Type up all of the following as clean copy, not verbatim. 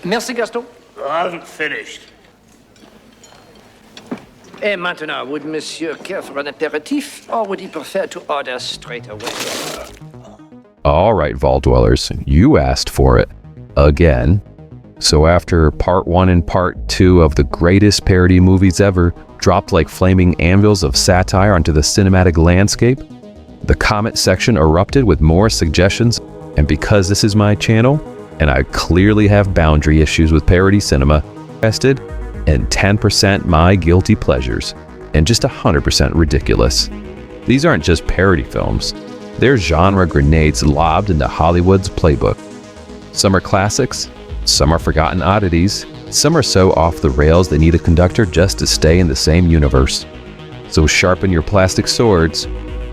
Merci, Gaston. I haven't finished. Et maintenant, would monsieur care for an aperitif, or would he prefer to order straight away? All right, Vault Dwellers, you asked for it. Again. So after part 1 and part 2 of the greatest parody movies ever dropped like flaming anvils of satire onto the cinematic landscape, the comment section erupted with more suggestions, and because this is my channel, and I clearly have boundary issues with parody cinema, invested in 10% my guilty pleasures, and just 100% ridiculous. These aren't just parody films. They're genre grenades lobbed into Hollywood's playbook. Some are classics, some are forgotten oddities, some are so off the rails they need a conductor just to stay in the same universe. So sharpen your plastic swords,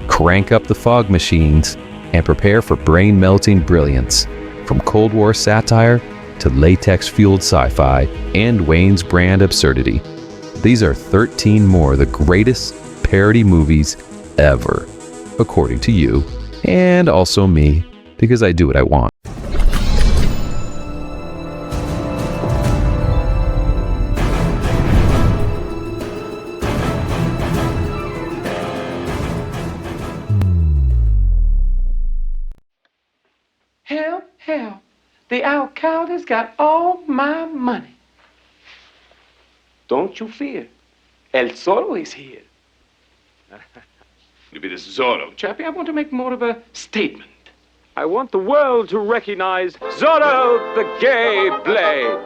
crank up the fog machines, and prepare for brain-melting brilliance. From Cold War satire to latex-fueled sci-fi and Wayne's brand absurdity. These are 13 more of the greatest parody movies ever, according to you, and also me, because I do what I want. Hell, the alcalde's got all my money. Don't you fear. El Zorro is here. Maybe this Zorro, Chappie, I want to make more of a statement. I want the world to recognize Zorro the Gay Blade.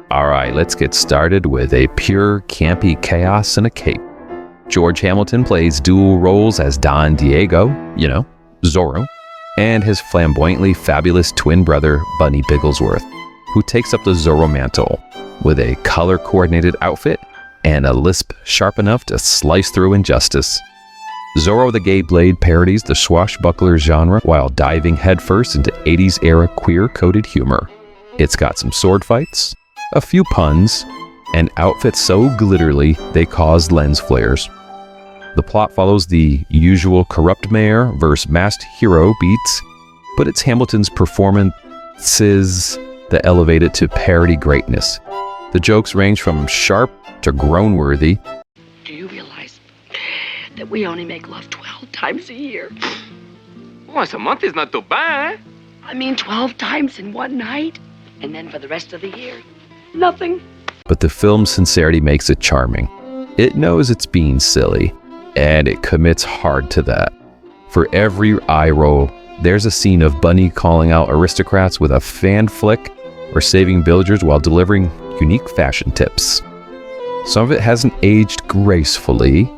All right, let's get started with a pure campy chaos in a cape. George Hamilton plays dual roles as Don Diego, Zorro, and his flamboyantly fabulous twin brother, Bunny Bigglesworth, who takes up the Zorro mantle with a color-coordinated outfit and a lisp sharp enough to slice through injustice. Zorro the Gay Blade parodies the swashbuckler genre while diving headfirst into 80s-era queer-coded humor. It's got some sword fights, a few puns, and outfits so glittery they cause lens flares. The plot follows the usual corrupt mayor versus masked hero beats, but it's Hamilton's performances that elevate it to parody greatness. The jokes range from sharp to groan-worthy. Do you realize that we only make love 12 times a year? Once a month is not too bad. I mean 12 times in one night, and then for the rest of the year, nothing. But the film's sincerity makes it charming. It knows it's being silly, and it commits hard to that. For every eye roll, there's a scene of Bunny calling out aristocrats with a fan flick or saving villagers while delivering unique fashion tips. Some of it hasn't aged gracefully,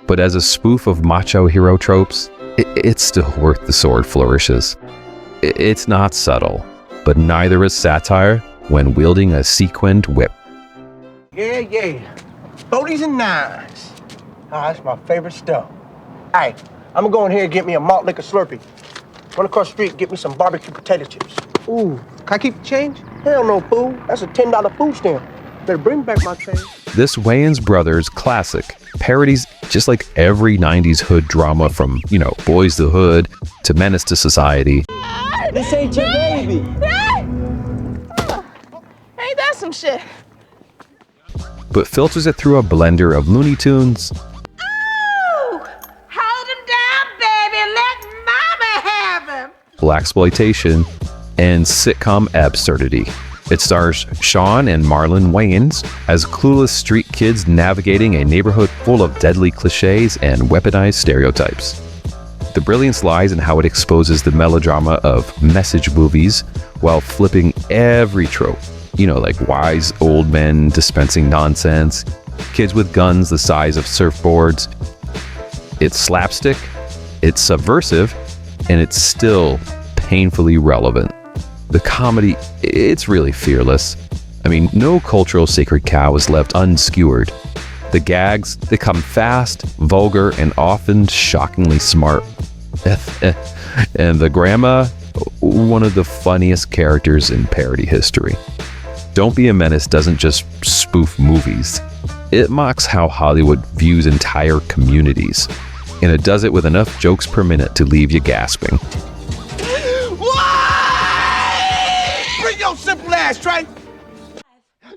but as a spoof of macho hero tropes, it's still worth the sword flourishes. It's not subtle, but neither is satire when wielding a sequined whip. Yeah. 40s and 9s. That's my favorite stuff. Hey, I'm gonna go in here and get me a malt liquor Slurpee. Run across the street and get me some barbecue potato chips. Ooh, can I keep the change? Hell no, fool. That's a $10 food stamp. Better bring back my change. This Wayans Brothers classic parodies just like every 90s hood drama from, Boys the Hood to Menace to Society. This ain't your baby. Ain't that some shit? But filters it through a blender of Looney Tunes, Hold him down, baby. Let mama have him. blaxploitation, and sitcom absurdity. It stars Sean and Marlon Wayans as clueless street kids navigating a neighborhood full of deadly cliches and weaponized stereotypes. The brilliance lies in how it exposes the melodrama of message movies while flipping every trope. Like wise old men dispensing nonsense, kids with guns the size of surfboards. It's slapstick, it's subversive, and it's still painfully relevant. The comedy, it's really fearless. No cultural sacred cow is left unskewered. The gags, they come fast, vulgar, and often shockingly smart. And the grandma, one of the funniest characters in parody history. Don't Be a Menace doesn't just spoof movies. It mocks how Hollywood views entire communities. And it does it with enough jokes per minute to leave you gasping. What? ashtray.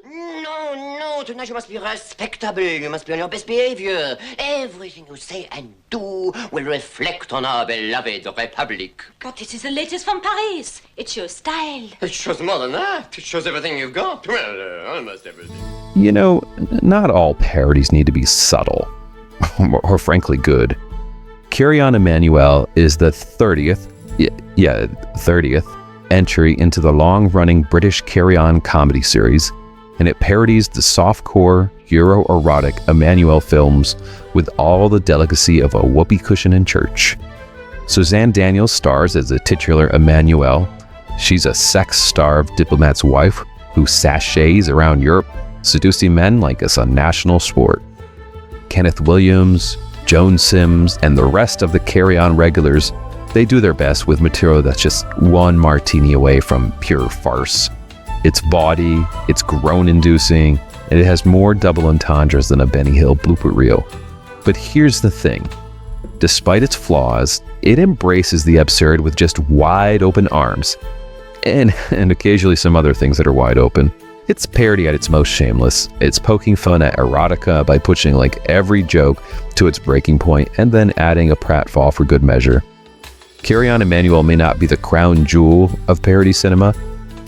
No, tonight you must be respectable. You must be on your best behavior. Everything you say and do will reflect on our beloved Republic. But this is the latest from Paris. It shows style. It shows more than that. It shows everything you've got. Well, almost everything. You know, not all parodies need to be subtle, or frankly good. On Emmannuelle is the 30th entry into the long-running British carry-on comedy series, and it parodies the soft-core, Euro-erotic Emmannuelle films with all the delicacy of a whoopee cushion in church. Suzanne Daniels stars as the titular Emmannuelle. She's a sex-starved diplomat's wife who sashays around Europe, seducing men like it's a national sport. Kenneth Williams, Joan Sims, and the rest of the carry-on regulars, they do their best with material that's just one martini away from pure farce. It's bawdy, it's groan-inducing, and it has more double entendres than a Benny Hill blooper reel. But here's the thing. Despite its flaws, it embraces the absurd with just wide-open arms. And occasionally some other things that are wide open. It's parody at its most shameless. It's poking fun at erotica by pushing like every joke to its breaking point and then adding a pratfall for good measure. On Emmannuelle may not be the crown jewel of parody cinema,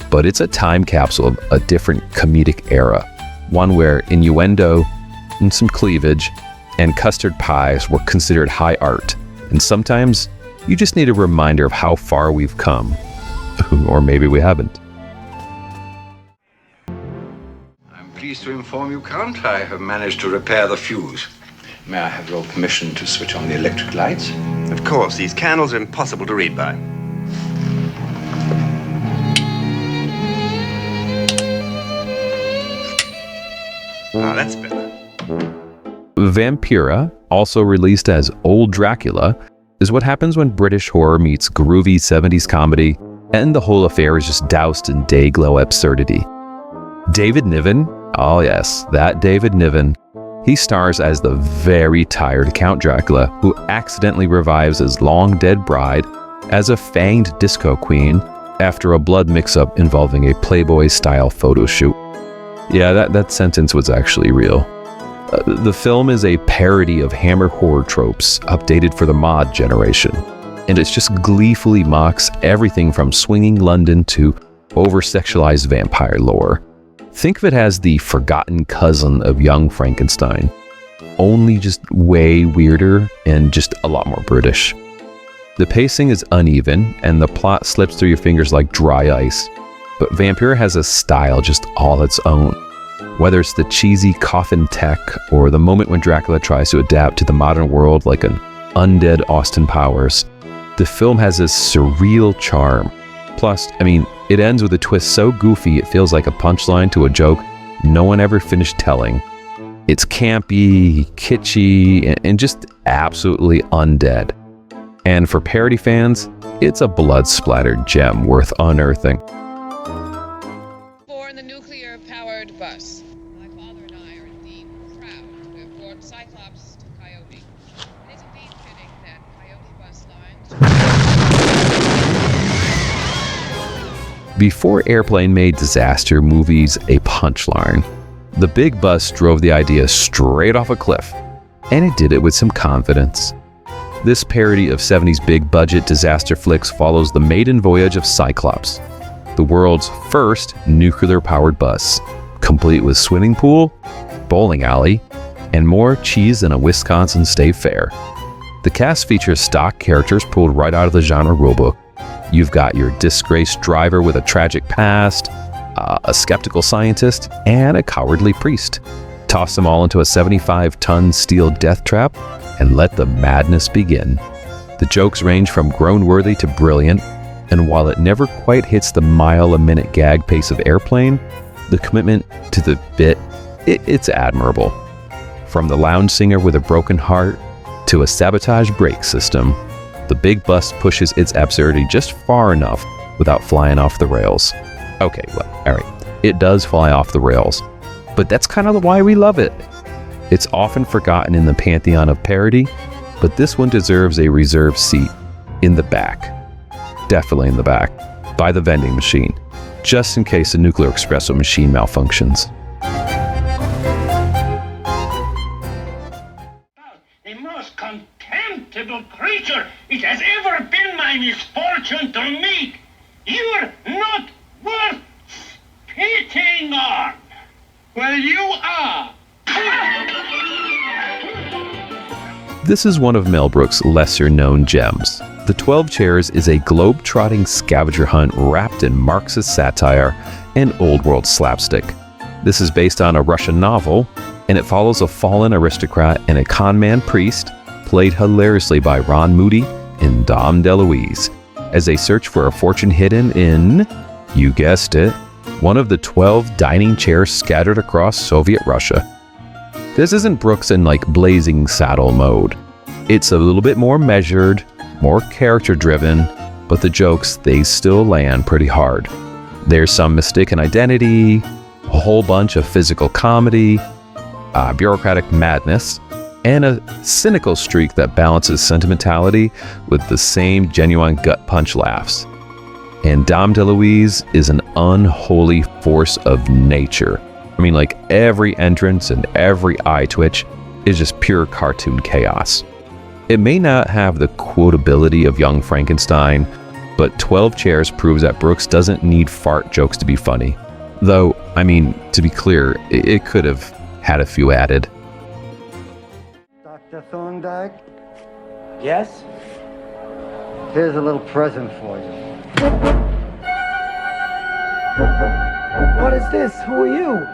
but it's a time capsule of a different comedic era, one where innuendo and some cleavage and custard pies were considered high art, and sometimes you just need a reminder of how far we've come. Or maybe we haven't. I'm pleased to inform you, Count, I have managed to repair the fuse. May I have your permission to switch on the electric lights? Of course, these candles are impossible to read by. Ah, that's better. Vampira, also released as Old Dracula, is what happens when British horror meets groovy 70s comedy, and the whole affair is just doused in day-glow absurdity. David Niven, oh yes, that David Niven, he stars as the very tired Count Dracula, who accidentally revives his long-dead bride as a fanged disco queen after a blood mix-up involving a Playboy-style photo shoot. Yeah, that sentence was actually real. The film is a parody of Hammer horror tropes, updated for the mod generation. And it just gleefully mocks everything from swinging London to over-sexualized vampire lore. Think of it as the forgotten cousin of Young Frankenstein, only just way weirder and just a lot more British. The pacing is uneven, and the plot slips through your fingers like dry ice, but Vampira has a style just all its own. Whether it's the cheesy coffin tech, or the moment when Dracula tries to adapt to the modern world like an undead Austin Powers, the film has this surreal charm. Plus, it ends with a twist so goofy it feels like a punchline to a joke no one ever finished telling. It's campy, kitschy, and just absolutely undead. And for parody fans, it's a blood-splattered gem worth unearthing. For the nuclear-powered bus. My father and I are indeed proud to have brought Cyclops to Coyote. It is indeed fitting that Coyote bus lines... Before Airplane made disaster movies a punchline, the big bus drove the idea straight off a cliff, and it did it with some confidence. This parody of 70s big-budget disaster flicks follows the maiden voyage of Cyclops, the world's first nuclear-powered bus, complete with swimming pool, bowling alley, and more cheese than a Wisconsin State Fair. The cast features stock characters pulled right out of the genre rulebook. You've got your disgraced driver with a tragic past, a skeptical scientist, and a cowardly priest. Toss them all into a 75-ton steel death trap, and let the madness begin. The jokes range from groan-worthy to brilliant, and while it never quite hits the mile-a-minute gag pace of Airplane, the commitment to the bit, it's admirable. From the lounge singer with a broken heart to a sabotage brake system, the big bus pushes its absurdity just far enough without flying off the rails. Okay, well, alright, it does fly off the rails, but that's kind of why we love it. It's often forgotten in the pantheon of parody, but this one deserves a reserved seat in the back. Definitely in the back, by the vending machine. just in case the nuclear espresso machine malfunctions. The most contemptible creature it has ever been my misfortune to meet. You're not worth spitting on. Well, you are. This is one of Mel Brooks' lesser-known gems. The 12 Chairs is a globe-trotting scavenger hunt wrapped in Marxist satire and old-world slapstick. This is based on a Russian novel, and it follows a fallen aristocrat and a con-man priest, played hilariously by Ron Moody and Dom DeLuise, as they search for a fortune hidden in, you guessed it, one of the 12 dining chairs scattered across Soviet Russia. This isn't Brooks in like Blazing Saddle mode. It's a little bit more measured, more character-driven, but the jokes, they still land pretty hard. There's some mistaken identity, a whole bunch of physical comedy, bureaucratic madness, and a cynical streak that balances sentimentality with the same genuine gut punch laughs. And Dom DeLuise is an unholy force of nature. I mean, like, every entrance and every eye twitch is just pure cartoon chaos. It may not have the quotability of Young Frankenstein, but 12 Chairs proves that Brooks doesn't need fart jokes to be funny. Though, I mean, to be clear, it could have had a few added. Dr. Thorndike? Yes? Here's a little present for you. What is this? Who are you?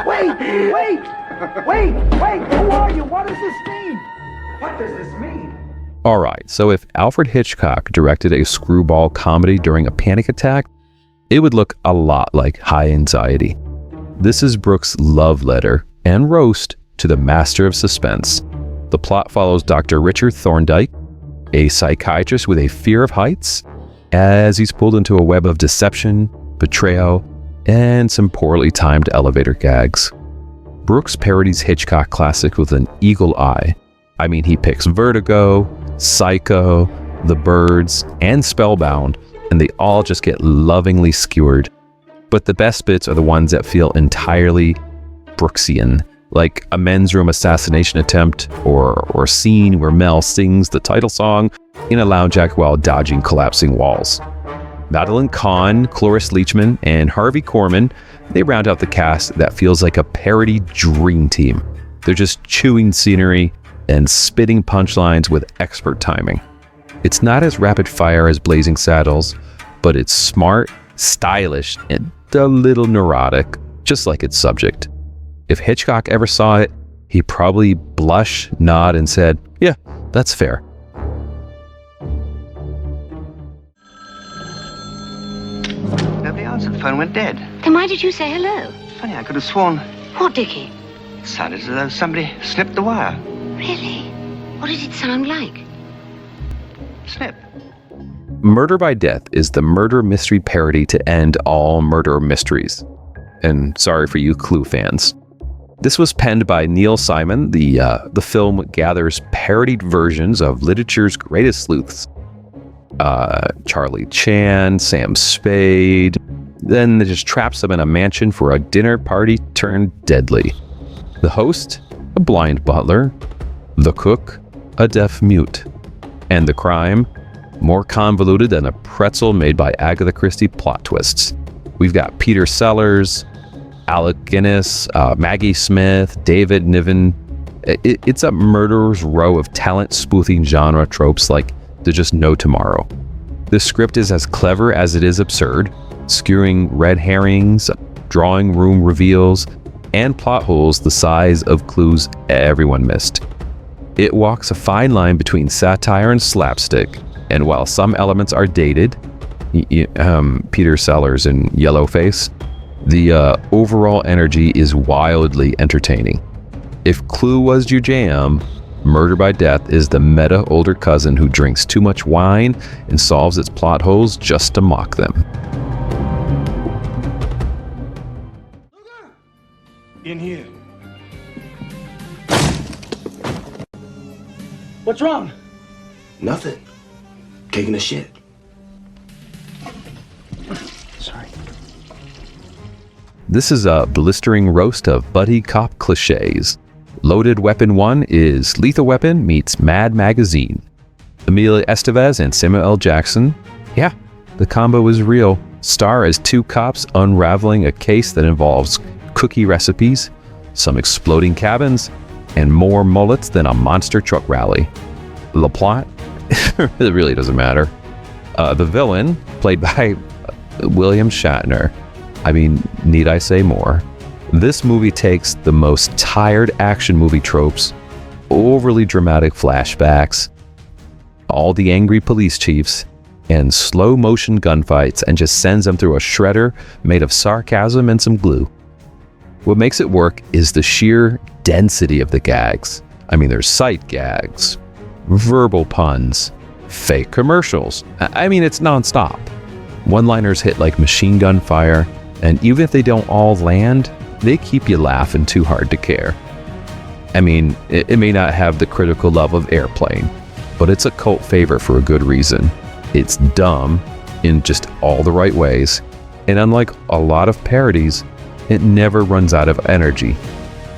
Wait! Who are you? What does this mean? What does this mean? Alright, so if Alfred Hitchcock directed a screwball comedy during a panic attack, it would look a lot like High Anxiety. This is Brooks' love letter and roast to the master of suspense. The plot follows Dr. Richard Thorndike, a psychiatrist with a fear of heights, as he's pulled into a web of deception, betrayal, and some poorly timed elevator gags. Brooks parodies Hitchcock classic with an eagle eye. I mean, he picks Vertigo, Psycho, The Birds, and Spellbound, and they all just get lovingly skewered. But the best bits are the ones that feel entirely Brooksian, like a men's room assassination attempt or a scene where Mel sings the title song in a lounge act while dodging collapsing walls. Madeline Kahn, Cloris Leachman, and Harvey Korman, they round out the cast that feels like a parody dream team. They're just chewing scenery and spitting punchlines with expert timing. It's not as rapid fire as Blazing Saddles, but it's smart, stylish, and a little neurotic, just like its subject. If Hitchcock ever saw it, he'd probably blush, nod, and said, "Yeah, that's fair." Nobody answered. The phone went dead. Then why did you say hello? Funny, I could have sworn. What, Dickie? It sounded as though somebody snipped the wire. Really? What did it sound like? Snip. Murder by Death is the murder mystery parody to end all murder mysteries. And sorry for you Clue fans. This was penned by Neil Simon. The film gathers parodied versions of literature's greatest sleuths. Charlie Chan, Sam Spade. Then it just traps them in a mansion for a dinner party turned deadly. The host, a blind butler. The cook, a deaf mute. And the crime, more convoluted than a pretzel made by Agatha Christie plot twists. We've got Peter Sellers, Alec Guinness, Maggie Smith, David Niven. It's a murderer's row of talent spoofing genre tropes like there's just no tomorrow. The script is as clever as it is absurd, skewering red herrings, drawing room reveals, and plot holes the size of clues everyone missed. It walks a fine line between satire and slapstick, and while some elements are dated, Peter Sellers in Yellowface, the overall energy is wildly entertaining. If Clue was your jam, Murder by Death is the meta older cousin who drinks too much wine and solves its plot holes just to mock them. In here. What's wrong? Nothing. Taking a shit. This is a blistering roast of buddy cop cliches. Loaded Weapon 1 is Lethal Weapon meets Mad Magazine. Emilio Estevez and Samuel L. Jackson. Yeah, the combo is real. Star as two cops unraveling a case that involves cookie recipes, some exploding cabins, and more mullets than a monster truck rally. The plot? It really doesn't matter. The villain, played by William Shatner. I mean, need I say more? This movie takes the most tired action movie tropes, overly dramatic flashbacks, all the angry police chiefs, and slow motion gunfights, and just sends them through a shredder made of sarcasm and some glue. What makes it work is the sheer density of the gags. I mean, there's sight gags, verbal puns, fake commercials. I mean, it's nonstop. One-liners hit like machine gun fire, and even if they don't all land, they keep you laughing too hard to care. I mean, it may not have the critical love of Airplane, but it's a cult favorite for a good reason. It's dumb in just all the right ways, and unlike a lot of parodies, it never runs out of energy.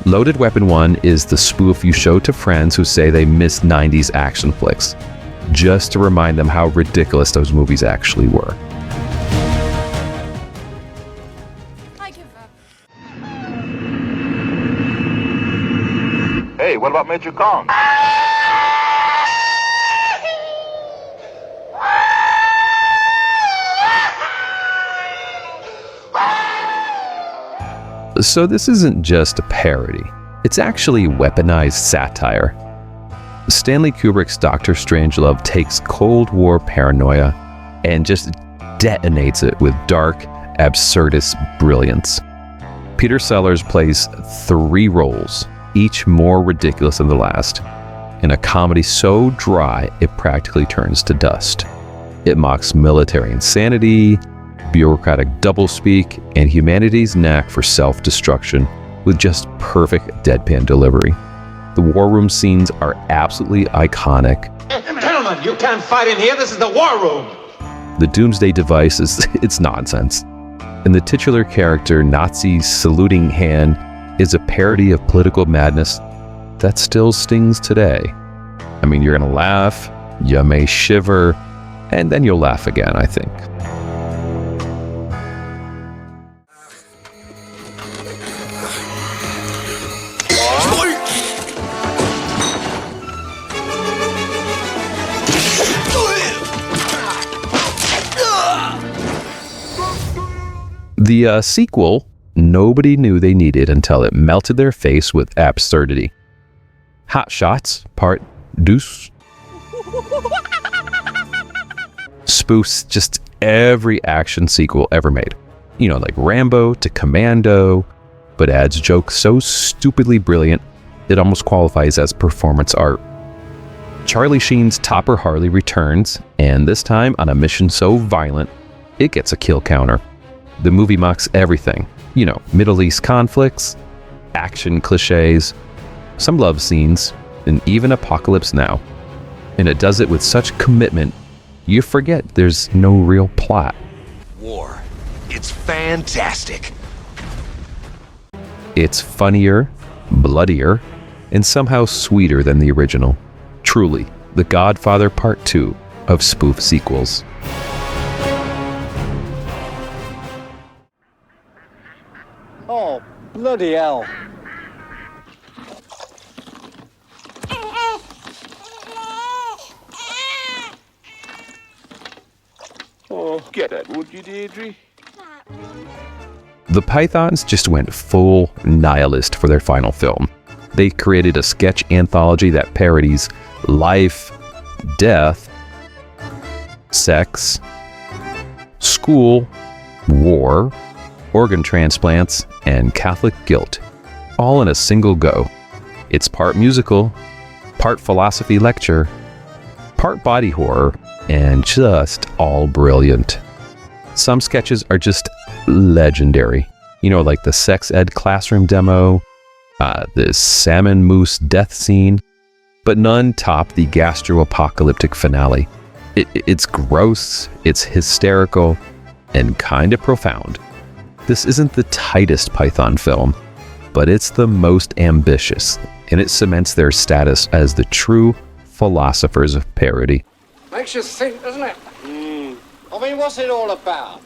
Loaded Weapon 1 is the spoof you show to friends who say they miss 90s action flicks, just to remind them how ridiculous those movies actually were. Hey, what about Major Kong? So this isn't just a parody. It's actually weaponized satire. Stanley Kubrick's Dr. Strangelove takes Cold War paranoia and just detonates it with dark, absurdist brilliance. Peter Sellers plays 3 roles, each more ridiculous than the last, in a comedy so dry it practically turns to dust. It mocks military insanity, bureaucratic doublespeak, and humanity's knack for self-destruction with just perfect deadpan delivery. The war room scenes are absolutely iconic. Gentlemen, you can't fight in here. This is the war room. The Doomsday Device it's nonsense. And the titular character, Nazi saluting hand, is a parody of political madness that still stings today. I mean, you're gonna laugh, you may shiver, and then you'll laugh again, I think. The sequel, nobody knew they needed until it melted their face with absurdity. Hot Shots, Part Deux, spoofs just every action sequel ever made. You know, like Rambo to Commando, but adds jokes so stupidly brilliant, it almost qualifies as performance art. Charlie Sheen's Topper Harley returns, and this time on a mission so violent, it gets a kill counter. The movie mocks everything. You know, Middle East conflicts, action cliches, some love scenes, and even Apocalypse Now. And it does it with such commitment, you forget there's no real plot. War. It's fantastic. It's funnier, bloodier, and somehow sweeter than the original. Truly, The Godfather Part 2 of spoof sequels. Oh, bloody hell. Oh, get that, would you, Deirdre? The Pythons just went full nihilist for their final film. They created a sketch anthology that parodies life, death, sex, school, war, organ transplants, and Catholic guilt, all in a single go. It's part musical, part philosophy lecture, part body horror, and just all brilliant. Some sketches are just legendary. You know, like the sex ed classroom demo, the salmon moose death scene, but none top the gastro-apocalyptic finale. It's gross, it's hysterical, and kind of profound. This isn't the tightest Python film, but it's the most ambitious, and it cements their status as the true philosophers of parody. Makes you think, doesn't it? I mean, what's it all about?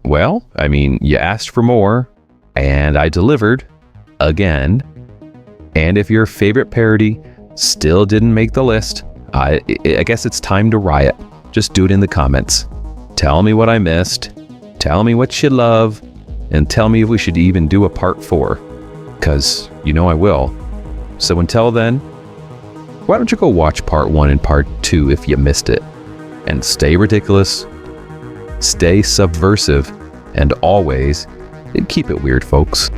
Well, I mean, you asked for more, and I delivered, again. And if your favorite parody still didn't make the list, I guess it's time to riot. Just do it in the comments. Tell me what I missed, tell me what you love, and tell me if we should even do a part 4. Because you know I will. So until then, why don't you go watch part 1 and part 2 if you missed it. And stay ridiculous, stay subversive, and always keep it weird, folks.